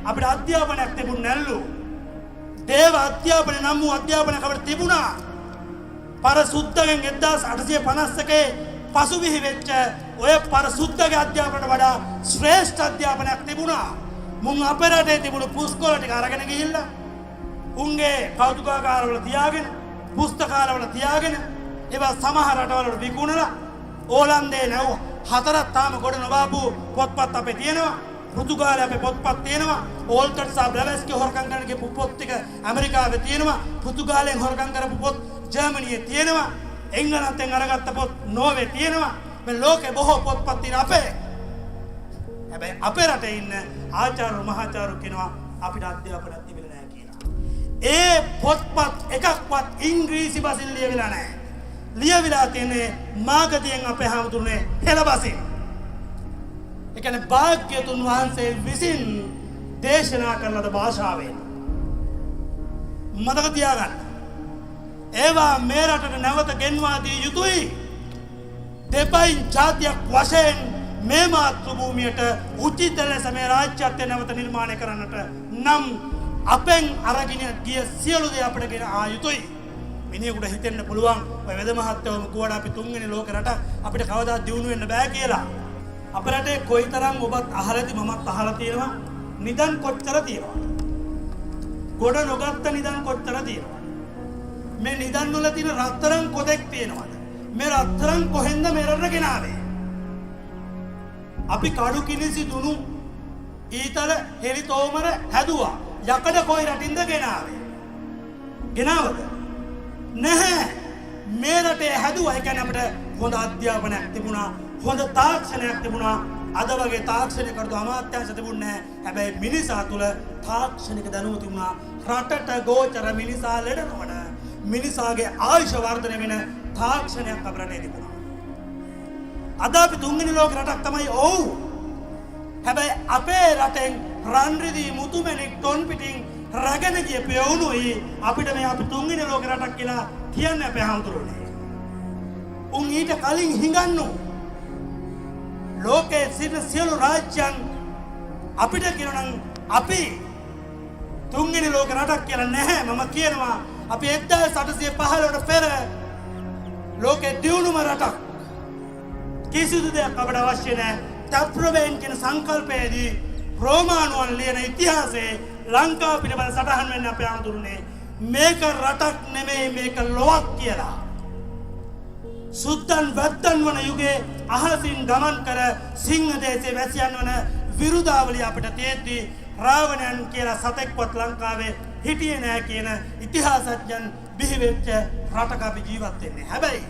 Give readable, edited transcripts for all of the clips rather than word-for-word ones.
අපිට අධ්‍යාපනයක් තිබුණ නැල්ලු. දේව අධ්‍යාපනය නම් වූ අධ්‍යාපනයක් අපිට තිබුණා. පරසුද්ධගෙන් 1851 පසුබිහි වෙච්ච ඔය පරසුද්ධගේ අධ්‍යාපනයට වඩා ශ්‍රේෂ්ඨ අධ්‍යාපනයක් තිබුණා. මුන් අපේ රටේ තිබුණු පුස්කොළ ටික අරගෙන ගිහිල්ලා උන්ගේ කෞතුකාගාරවල තියාගෙන පුස්තකාලවල තියාගෙන ඒවා සමහර රටවල විකුණලා ඕලන්දේ නැව හතරක් තාම ගොඩ නොබාපු පොත්පත් අපේ තියෙනවා. පෘතුගාලයේ අපේ පොත්පත් තියෙනවා. ඕල්ටර් සහ බ්ලැවස්කි හොරකම් කරන ගේ පොත් ටික ඇමරිකාවේ තියෙනවා. පෘතුගාලයෙන් හොරකම් කරපු පොත් ජර්මනියේ තියෙනවා. එංගලන්තෙන් අරගත්ත පොත් නෝර්වේ තියෙනවා. මේ ලෝකේ බොහෝ පොත්පත් තියෙන අපේ. හැබැයි අපේ රටේ ඉන්න ආචාර්ය මහාචාර්ය කියනවා අපිට අධ්‍යාපනයක් තිබෙන්නේ නැහැ කියලා. ඒ පොත්පත් එකක්වත් ඉංග්‍රීසි භාෂෙන් ලියවිලා නැහැ. ලියවිලා තියෙන්නේ මාගධියෙන් අපේ හැමතුනේ හෙළබසින්. ඒ කියන්නේ භාග්‍යතුන් වහන්සේ විසින් දේශනා කරන භාෂාවෙන්. මතක තියාගන්න. ඒවා මේ රටට නැවත ගෙන්වා දිය යුතුයි. දෙපයින් ජාතියක් වශයෙන් මේ මාතෘ භූමියට උචිත ලෙස මේ රාජ්‍යත්වය නැවත නිර්මාණය කරන්නට නම් අපෙන් අරගෙන ගිය සියලු දේ අපිට ගෙන ආ යුතුයි. මිනිහෙකුට හිතෙන්න පුළුවන් ඔය වෙද මහත්තයෝම කුවඩ අපි තුන්වෙනි ලෝක රට අපිට කවදා දියුණු වෙන්න බෑ කියලා. අපේ රටේ කොයිතරම් ඔබත් අහලාද මමත් අහලා තියෙනවා නිදන් කොච්චර තියෙනවද? ගොඩ නොගත්ත නිදන් කොච්චර තියෙනවද? මේ නිදන් වල තියෙන රත්තරන් කොටෙක් තියෙනවද? මේ රත්තරන් කොහෙන්ද මේ රටට ගෙනාවේ? අපි කඩු කිනිසි දුනු ඊතල හෙලි තෝමර හැදුවා. යකඩ කොයි රටින්ද ගෙනාවේ? ගෙනාවද? නැහැ. මේ රටේ හැදුවා. ඒ කියන්නේ අපිට හොඳ අධ්‍යාපනයක් තිබුණා. හොඳ තාක්ෂණයක් තිබුණා. අද වගේ තාක්ෂණික කරුණු අමාත්‍යාංශ තිබුණේ නැහැ. හැබැයි මිනිසා තුල තාක්ෂණික දැනුම තිබුණා. රටට ගෝචර මිනිසා ලෙඩ නොවන මිනිසාගේ ආයුෂ වර්ධනය වෙන තාක්ෂණයක් අපේ රටේ තිබුණා. අද අපි තුන්වෙනි ලෝක රටක් තමයි ඔව්. හැබැයි අපේ රටෙන් රන් රිදී මුතුමැණික් ටොන් පිටින් රැගෙන ගිය පෙවුණුයි අපිට මේ අපි තුන්වෙනි ලෝක රටක් කියලා කියන්නේ අපේ හඳුරන්නේ. උන් ඊට කලින් හිඟන්නු ලෝකයේ සිටින සියලු රාජ්‍යයන් අපිට කියනනම් අපි තුන්වෙනි ලෝක රටක් කියලා නැහැ. මම කියනවා අපි 1815ට පෙර ලෝකේ දියුණුම රටක්. කිසිදු දෙයක් අපට අවශ්‍ය නැහැ. තප්‍රවේන් කියන සංකල්පයේදී රෝමානුවන් ලියන ඉතිහාසයේ ලංකාව පිළිබඳ සටහන් වෙන්න අපේ ආඳුරනේ මේක රටක් නෙමෙයි මේක ලොවක් කියලා. සුද්දන් වැද්දන් වන යුගයේ අහසින් ගමන් කර සිංහ දේශයේ වැසියන් වන විරුදාවලිය අපිට තියෙද්දී රාවණයන් කියලා සතෙක්වත් ලංකාවේ හිටියේ නැහැ කියන ඉතිහාසඥයන් බිහි වෙච්ච රටක අපි ජීවත් වෙන්නේ. හැබැයි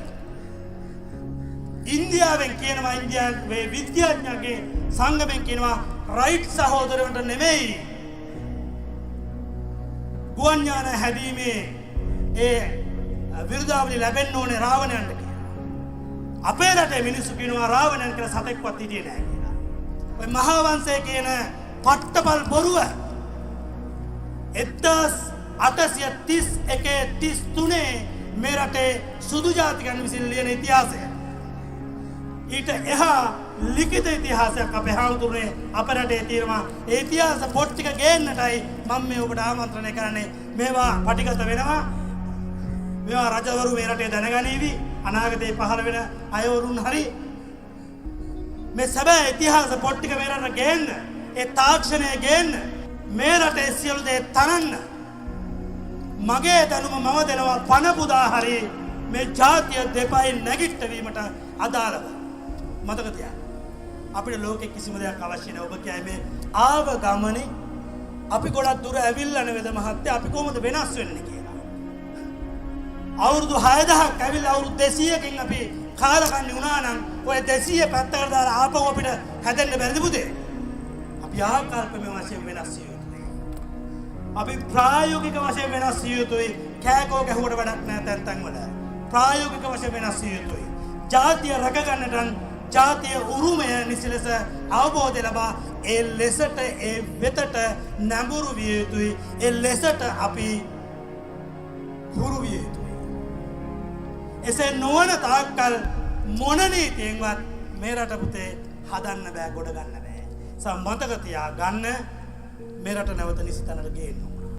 ඉන්දියාවෙන් කියනවා ඉන්දියාවේ විද්‍යාඥයන්ගේ සංගමෙන් කියනවා රයිට් සහෝදරයන්ට නෙමෙයි ගුවන් යාන හැදීමේ ඒ විරුදාවලිය ලැබෙන්න ඕනේ රාවණයන්ට කියලා. අපේ රටේ මිනිස්සු කියනවා රාවණයන් කියලා සතෙක්වත් හිටියේ නැහැ කියලා. ඔය මහා වංශයේ කියන පට්ටපල් බොරුව 1831-33 මේ රටේ සුදු ජාතිකයන් විසින් ලියන ඉතිහාසය. ඊට එහා ලිඛිත ඉතිහාසයක් අපේ හාමුදුරනේ අපේ රටේ තියෙනවා. ඒ ඉතිහාස පොත් ටික ගේන්නටයි මම මේ ඔබට ආමන්ත්‍රණය කරන්නේ. මේවා පටිගත වෙනවා. මේවා රජවරු මේ රටේ දැනගනීවි. අනාගතේ පහළ වෙන අයවරුන් හරි මේ සැබෑ ඉතිහාස පොත් ටික මේ රටට ගේන්න. ඒ තාක්ෂණය ගේන්න. මේ රටේ සියලු දේ තනන්න. මගේ දැනුම මම දෙනවා පණ පුදා හරි මේ ජාතිය දෙපයින් නැගිටවීමට අදාළව. මතක තියාගන්න. අපිට ලෝකෙ කිසිම දෙයක් අවශ්‍ය නැහැ. ඔබ කියයි මේ ආව ගමනේ අපි ගොඩක් දුර ඇවිල්ලා නෙවෙද මහත්තයා අපි කොහොමද වෙනස් වෙන්නේ කියලා. අවුරුදු 6000ක් ඇවිල්ලා අවුරුදු 200කින් අපි කාලකන්ණි වුණා නම් ඔය 200 පැත්තකට දාලා ආපහු අපිට හැදෙන්න බැරිද පුතේ? අපි ආකල්පමය වශයෙන් වෙනස් වෙ යුතුයි. අපි ප්‍රායෝගික වශයෙන් වෙනස් වෙ යුතුයි. කෑකෝ ගැහුවට වැඩක් නැහැ තැන් වල. ප්‍රායෝගික වශයෙන් වෙනස් වෙ යුතුයි. ජාතිය රැක ගන්නට ජාතිය උරුමය නිසි ලෙස අවබෝධය ලබා ඒ ලෙසට ඒ වෙතට නැඹුරු විය යුතුයි. ඒ ලෙසට අපි හුරු විය යුතුයි. එසේ නොවන තාක්කල් මොන නීතියෙන්වත් මේ රට පුතේ හදන්න බෑ, ගොඩ ගන්න බෑ. මතක තියාගන්න මෙරට නැවත නිසිතැනට ගේනවා.